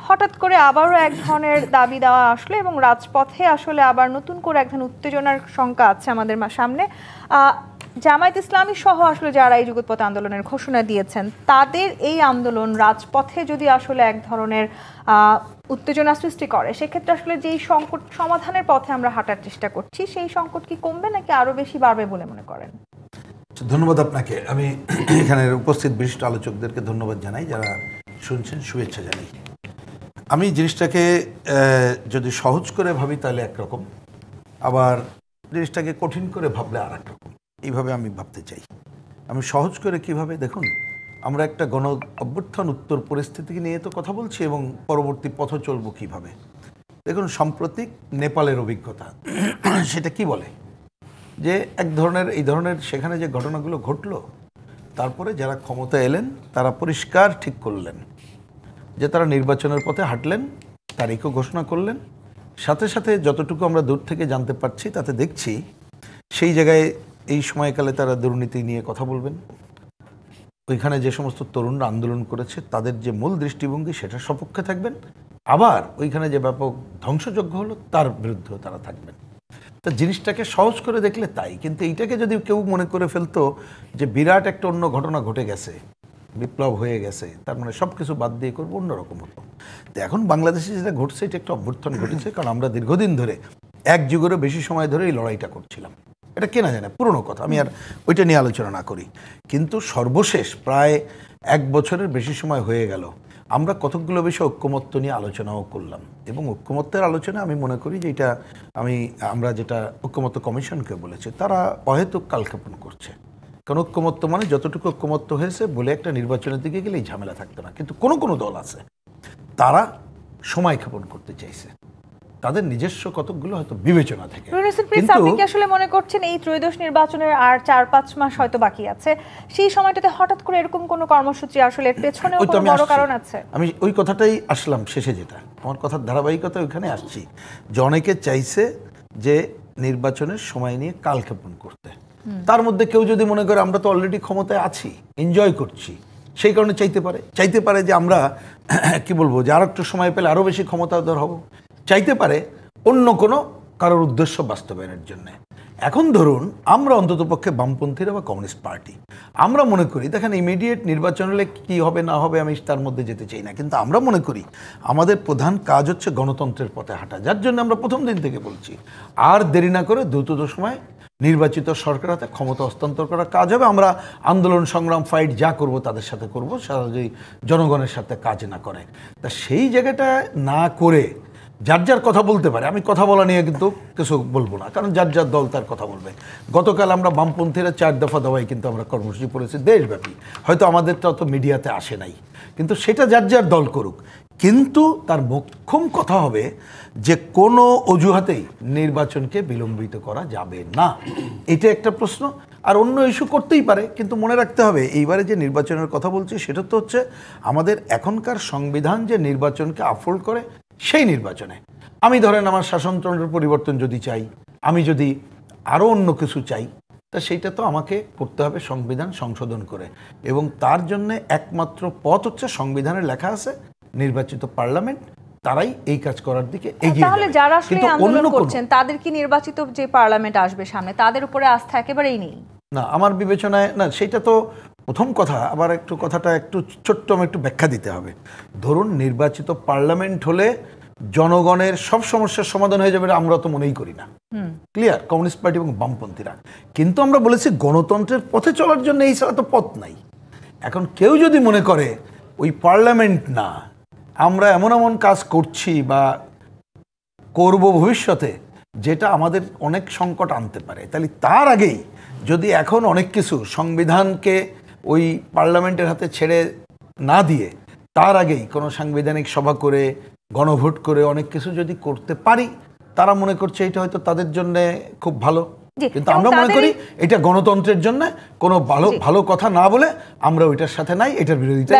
হঠাৎ করে আবারও এক ধরনের দাবি দেওয়া আসলো এবং রাজপথে আসলে আবার নতুন করে এক ধরনের উত্তেজনার শঙ্কা আছে আমাদের সামনে। জামায়াত ইসলামী সহ আসলে যারা এই যুগপৎ আন্দোলনের ঘোষণা দিয়েছেন, তাদের এই আন্দোলন রাজপথে যদি আসলে এক ধরনের উত্তেজনা সৃষ্টি করে, সেক্ষেত্রে আসলে যেই সংকট সমাধানের পথে আমরা হাঁটার চেষ্টা করছি, সেই সংকট কি কমবে নাকি আরো বেশি বাড়বে বলে মনে করেন? ধন্যবাদ আপনাকে। আমি এখানে উপস্থিত বিশিষ্ট আলোচকদেরকে ধন্যবাদ জানাই, যারা শুনছেন শুভেচ্ছা জানাই। আমি জিনিসটাকে যদি সহজ করে ভাবি তাহলে একরকম, আবার জিনিসটাকে কঠিন করে ভাবলে আর এক রকম। এইভাবে আমি ভাবতে চাই। আমি সহজ করে কিভাবে, দেখুন, আমরা একটা গণ অভ্যুত্থান উত্তর পরিস্থিতি নিয়ে তো কথা বলছি এবং পরবর্তী পথ চলবো কিভাবে। দেখুন, সাম্প্রতিক নেপালের অভিজ্ঞতা সেটা কি বলে যে এক ধরনের এই ধরনের সেখানে যে ঘটনাগুলো ঘটলো, তারপরে যারা ক্ষমতা এলেন তারা পরিষ্কার ঠিক করলেন যে তারা নির্বাচনের পথে হাঁটলেন, তারিখও ঘোষণা করলেন। সাথে সাথে যতটুকু আমরা দূর থেকে জানতে পারছি তাতে দেখছি সেই জায়গায় এই সময়কালে তারা দুর্নীতি নিয়ে কথা বলবেন। ওইখানে যে সমস্ত তরুণরা আন্দোলন করেছে তাদের যে মূল দৃষ্টিভঙ্গি সেটার সপক্ষে থাকবেন, আবার ওইখানে যে ব্যাপক ধ্বংসযজ্ঞ হলো তার বিরুদ্ধেও তারা থাকবেন। তা জিনিসটাকে সহজ করে দেখলে তাই, কিন্তু এইটাকে যদি কেউ মনে করে ফেলতো যে বিরাট একটা অন্য ঘটনা ঘটে গেছে, বিপ্লব হয়ে গেছে, তার মানে সব কিছু বাদ দিয়ে করবো, অন্যরকম হতো। তো এখন বাংলাদেশে যেটা ঘটছে এটা একটা অভ্যুত্থান ঘটেছে, কারণ আমরা দীর্ঘদিন ধরে এক যুগেরও বেশি সময় ধরে এই লড়াইটা করছিলাম। এটা কেনা যায় না, পুরনো কথা, আমি আর ওইটা নিয়ে আলোচনা না করি। কিন্তু সর্বশেষ প্রায় 1 বছরের বেশি সময় হয়ে গেল, আমরা কতকগুলো বিষয় ঐক্যমত্য নিয়ে আলোচনাও করলাম, এবং ঐক্যমত্যের আলোচনা আমি মনে করি যে এটা আমরা যেটা ঐক্যমত্য কমিশনকে বলেছে, তারা অহেতুক কালক্ষেপণ করছে। কারণ ঐক্যমত্য মানে যতটুকু ঐক্যমত্য হয়েছে বলে একটা নির্বাচনের দিকে গেলেই ঝামেলা থাকতো না। কিন্তু কোনো দল আছে তারা সময় ক্ষেপণ করতে চাইছে, তাদের নিজস্ব কতকগুলো হয়তো বিবেচনা থেকে। আপনি কি আসলে মনে করছেন এই ত্রয়োদশ নির্বাচনের আর 4-5 মাস হয়তো বাকি আছে, সেই সময়টাতে হঠাৎ করে এরকম কোনো কর্মসূচি আসলে এর পেছনে কোনো বড় কারণ আছে? আমি ওই কথাটাই আসলাম শেষে, যেটা আমার কথার ধারাবাহিকতা ওইখানে আসছি, যে অনেকে চাইছে যে নির্বাচনের সময় নিয়ে কালক্ষেপণ করতে। তার মধ্যে কেউ যদি মনে করে আমরা তো অলরেডি ক্ষমতায় আছি, এনজয় করছি, সেই কারণে চাইতে পারে যে আমরা কি বলবো, যে আর একটু সময় পেলে আরও বেশি ক্ষমতাধর হব, চাইতে পারে অন্য কোনো কারোর উদ্দেশ্য বাস্তবায়নের জন্য। এখন ধরুন আমরা অন্ততপক্ষে বামপন্থীরা বা কমিউনিস্ট পার্টি, আমরা মনে করি, দেখেন ইমিডিয়েট নির্বাচন হলে কী হবে না হবে আমি তার মধ্যে যেতে চাই না, কিন্তু আমরা মনে করি আমাদের প্রধান কাজ হচ্ছে গণতন্ত্রের পথে হাঁটা, যার জন্য আমরা প্রথম দিন থেকে বলছি আর দেরি না করে দ্রুততম সময় নির্বাচিত সরকার হাতে ক্ষমতা হস্তান্তর করার কাজ হবে। আমরা আন্দোলন সংগ্রাম ফাইট যা করব তাদের সাথে করব, সারা যদি জনগণের সাথে কাজ না করে। তা সেই জায়গাটা না করে যার যার কথা বলতে পারে, আমি কথা বলা নিয়ে কিন্তু কিছু বলবো না, কারণ যার যার দল তার কথা বলবে। গতকাল আমরা বামপন্থীরা 4 দফা দাওয়াই কিন্তু আমরা কর্মসূচি করেছি দেশব্যাপী, হয়তো আমাদেরটা অত মিডিয়াতে আসে নাই, কিন্তু সেটা যার যার দল করুক, কিন্তু তার মোক্ষম কথা হবে যে কোনো অজুহাতেই নির্বাচনকে বিলম্বিত করা যাবে না। এটা একটা প্রশ্ন। আর অন্য ইস্যু করতেই পারে, কিন্তু মনে রাখতে হবে এইবারে যে নির্বাচনের কথা বলছি সেটা তো হচ্ছে আমাদের এখনকার সংবিধান যে নির্বাচনকে আফোল্ড করে সেই নির্বাচনে। আমি ধরেন আমার শাসনতন্ত্রের পরিবর্তন যদি চাই, আমি যদি আরও অন্য কিছু চাই, তা সেইটা তো আমাকে করতে হবে সংবিধান সংশোধন করে, এবং তার জন্যে একমাত্র পথ হচ্ছে সংবিধানে লেখা আছে নির্বাচিত পার্লামেন্ট তারাই এই কাজ করার দিকে এগিয়ে যাবে। তাহলে যারা আসলে আন্দোলন করছেন তাদের কি নির্বাচিত যে পার্লামেন্ট আসবে সামনে, তাদের উপরে আস্থা একেবারেই নেই? না, আমার বিবেচনায় না, সেটা তো প্রথম কথা। আবার একটু কথাটা একটু ছোট্ট আমি একটু ব্যাখ্যা দিতে হবে। ধরুন নির্বাচিত পার্লামেন্ট হলে জনগণের সব সমস্যার সমাধান হয়ে যাবে, আমরা তো মনেই করি না। ক্লিয়ার, কমিউনিস্ট পার্টি এবং বামপন্থীরা। কিন্তু আমরা বলেছি গণতন্ত্রের পথে চলার জন্য এই ছাড়া তো পথ নাই। এখন কেউ যদি মনে করে ওই পার্লামেন্ট না, আমরা এমন এমন কাজ করছি বা করব ভবিষ্যতে যেটা আমাদের অনেক সংকট আনতে পারে, তাহলে তার আগেই যদি এখন অনেক কিছু সংবিধানকে ওই পার্লামেন্টের হাতে ছেড়ে না দিয়ে তার আগেই কোনো সাংবিধানিক সভা করে গণভোট করে অনেক কিছু যদি করতে পারি, তারা মনে করছে এটা হয়তো তাদের জন্য খুব ভালো। কিন্তু আমরা মনে করি এটা গণতন্ত্রের জন্য কোনো ভালো কথা না বলে আমরা ওইটার সাথে নাই, এটার বিরোধিতা।